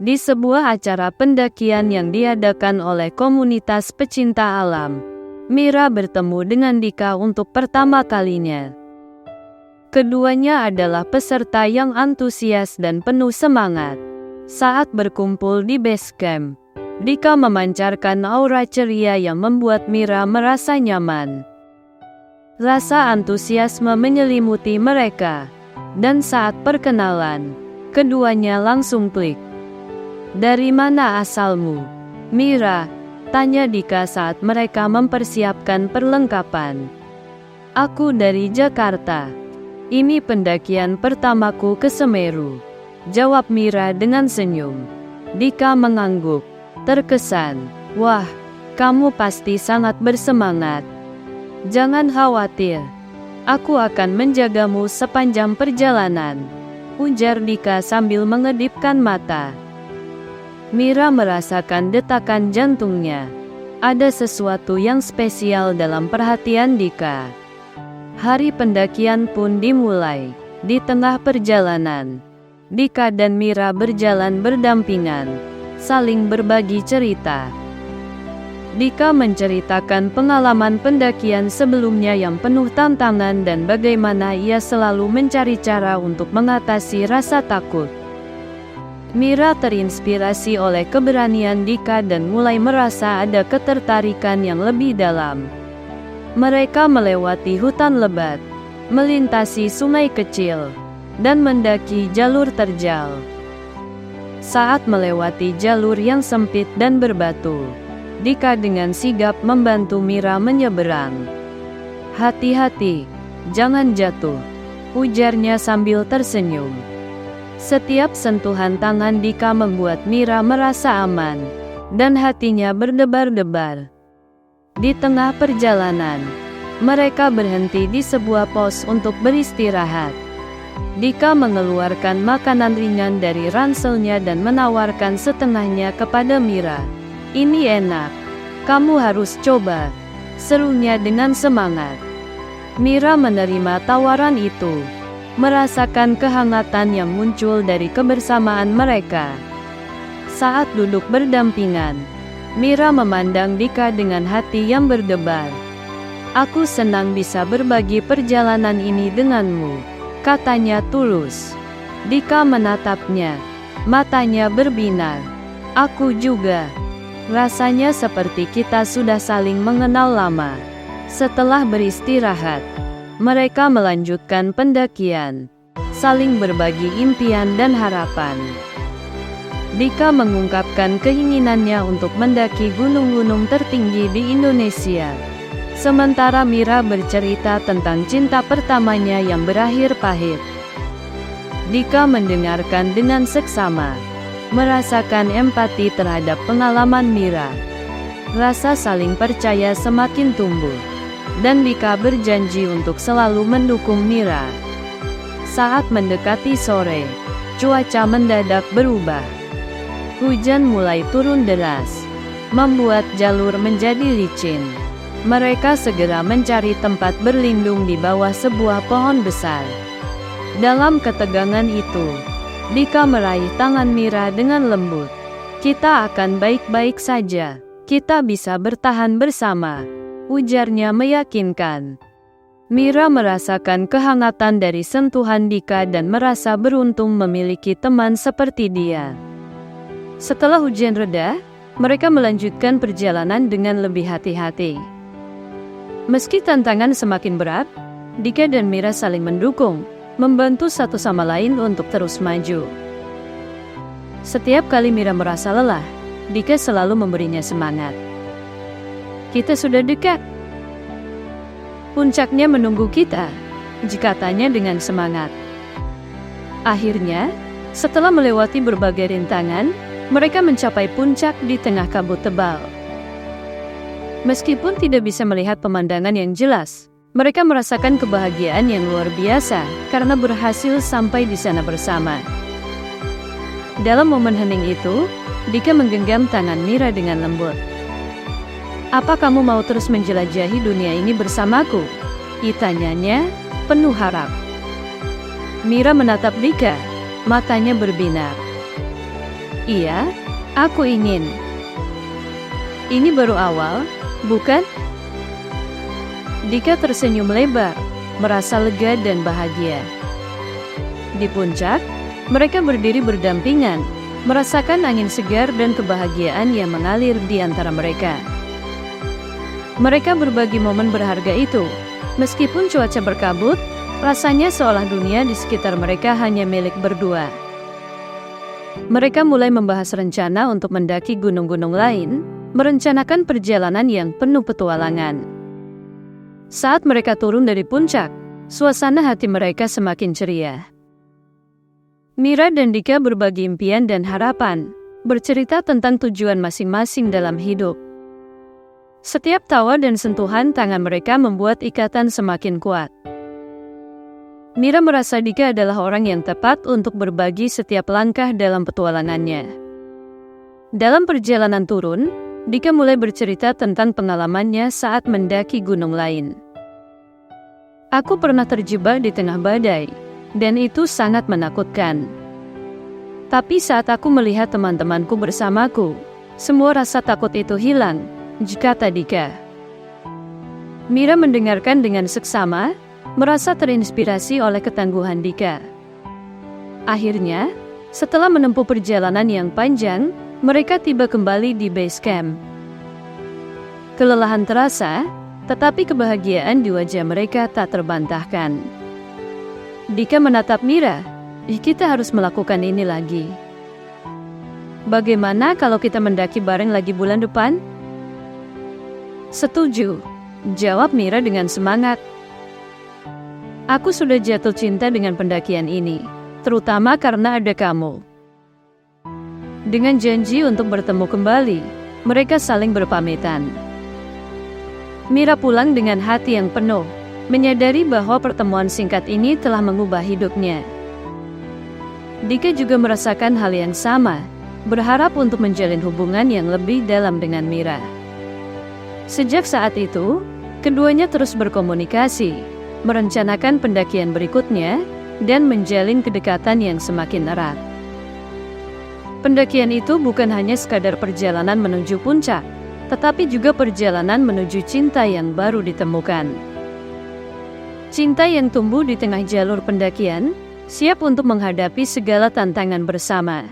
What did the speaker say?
Di sebuah acara pendakian yang diadakan oleh komunitas pecinta alam, Mira bertemu dengan Dika untuk pertama kalinya. Keduanya adalah peserta yang antusias dan penuh semangat. Saat berkumpul di base camp, Dika memancarkan aura ceria yang membuat Mira merasa nyaman. Rasa antusiasme menyelimuti mereka, dan saat perkenalan, keduanya langsung klik. "Dari mana asalmu, Mira?" tanya Dika saat mereka mempersiapkan perlengkapan. "Aku dari Jakarta. Ini pendakian pertamaku ke Semeru," jawab Mira dengan senyum. Dika mengangguk, terkesan. "Wah, kamu pasti sangat bersemangat. Jangan khawatir, aku akan menjagamu sepanjang perjalanan," ujar Dika sambil mengedipkan mata. Mira merasakan detakan jantungnya. Ada sesuatu yang spesial dalam perhatian Dika. Hari pendakian pun dimulai. Di tengah perjalanan, Dika dan Mira berjalan berdampingan, saling berbagi cerita. Dika menceritakan pengalaman pendakian sebelumnya yang penuh tantangan dan bagaimana ia selalu mencari cara untuk mengatasi rasa takut. Mira terinspirasi oleh keberanian Dika dan mulai merasa ada ketertarikan yang lebih dalam. Mereka melewati hutan lebat, melintasi sungai kecil, dan mendaki jalur terjal. Saat melewati jalur yang sempit dan berbatu, Dika dengan sigap membantu Mira menyeberang. "Hati-hati, jangan jatuh," ujarnya sambil tersenyum. Setiap sentuhan tangan Dika membuat Mira merasa aman, dan hatinya berdebar-debar. Di tengah perjalanan, mereka berhenti di sebuah pos untuk beristirahat. Dika mengeluarkan makanan ringan dari ranselnya dan menawarkan setengahnya kepada Mira. "Ini enak, kamu harus coba," serunya dengan semangat. Mira menerima tawaran itu, merasakan kehangatan yang muncul dari kebersamaan mereka. Saat duduk berdampingan, Mira memandang Dika dengan hati yang berdebar. "Aku senang bisa berbagi perjalanan ini denganmu," katanya tulus. Dika menatapnya, matanya berbinar. "Aku juga. Rasanya seperti kita sudah saling mengenal lama." Setelah beristirahat, mereka melanjutkan pendakian, saling berbagi impian dan harapan. Dika mengungkapkan keinginannya untuk mendaki gunung-gunung tertinggi di Indonesia. Sementara Mira bercerita tentang cinta pertamanya yang berakhir pahit. Dika mendengarkan dengan seksama, merasakan empati terhadap pengalaman Mira. Rasa saling percaya semakin tumbuh, dan Dika berjanji untuk selalu mendukung Mira. Saat mendekati sore, cuaca mendadak berubah. Hujan mulai turun deras, membuat jalur menjadi licin. Mereka segera mencari tempat berlindung di bawah sebuah pohon besar. Dalam ketegangan itu, Dika meraih tangan Mira dengan lembut. "Kita akan baik-baik saja. Kita bisa bertahan bersama," ujarnya meyakinkan. Mira merasakan kehangatan dari sentuhan Dika dan merasa beruntung memiliki teman seperti dia. Setelah hujan reda, mereka melanjutkan perjalanan dengan lebih hati-hati. Meski tantangan semakin berat, Dika dan Mira saling mendukung, membantu satu sama lain untuk terus maju. Setiap kali Mira merasa lelah, Dika selalu memberinya semangat. "Kita sudah dekat. Puncaknya menunggu kita," katanya dengan semangat. Akhirnya, setelah melewati berbagai rintangan, mereka mencapai puncak di tengah kabut tebal. Meskipun tidak bisa melihat pemandangan yang jelas, mereka merasakan kebahagiaan yang luar biasa karena berhasil sampai di sana bersama. Dalam momen hening itu, Dika menggenggam tangan Mira dengan lembut. "Apa kamu mau terus menjelajahi dunia ini bersamaku?" tanyanya, penuh harap. Mira menatap Dika, matanya berbinar. Iya, aku ingin. Ini baru awal, bukan? Dika tersenyum lebar, merasa lega dan bahagia. Di puncak, mereka berdiri berdampingan, merasakan angin segar dan kebahagiaan yang mengalir di antara mereka. Mereka berbagi momen berharga itu. Meskipun cuaca berkabut, rasanya seolah dunia di sekitar mereka hanya milik berdua. Mereka mulai membahas rencana untuk mendaki gunung-gunung lain, merencanakan perjalanan yang penuh petualangan. Saat mereka turun dari puncak, suasana hati mereka semakin ceria. Mira dan Dika berbagi impian dan harapan, bercerita tentang tujuan masing-masing dalam hidup. Setiap tawa dan sentuhan tangan mereka membuat ikatan semakin kuat. Mira merasa Dika adalah orang yang tepat untuk berbagi setiap langkah dalam petualangannya. Dalam perjalanan turun, Dika mulai bercerita tentang pengalamannya saat mendaki gunung lain. Aku pernah terjebak di tengah badai, dan itu sangat menakutkan. Tapi saat aku melihat teman-temanku bersamaku, semua rasa takut itu hilang, kata Dika. Mira mendengarkan dengan seksama, merasa terinspirasi oleh ketangguhan Dika. Akhirnya, setelah menempuh perjalanan yang panjang, mereka tiba kembali di base camp. Kelelahan terasa, tetapi kebahagiaan di wajah mereka tak terbantahkan. Dika menatap Mira, kita harus melakukan ini lagi. Bagaimana kalau kita mendaki bareng lagi bulan depan? Setuju, jawab Mira dengan semangat. Aku sudah jatuh cinta dengan pendakian ini, terutama karena ada kamu. Dengan janji untuk bertemu kembali, mereka saling berpamitan. Mira pulang dengan hati yang penuh, menyadari bahwa pertemuan singkat ini telah mengubah hidupnya. Dika juga merasakan hal yang sama, berharap untuk menjalin hubungan yang lebih dalam dengan Mira. Sejak saat itu, keduanya terus berkomunikasi, merencanakan pendakian berikutnya, dan menjalin kedekatan yang semakin erat. Pendakian itu bukan hanya sekadar perjalanan menuju puncak, tetapi juga perjalanan menuju cinta yang baru ditemukan. Cinta yang tumbuh di tengah jalur pendakian, siap untuk menghadapi segala tantangan bersama.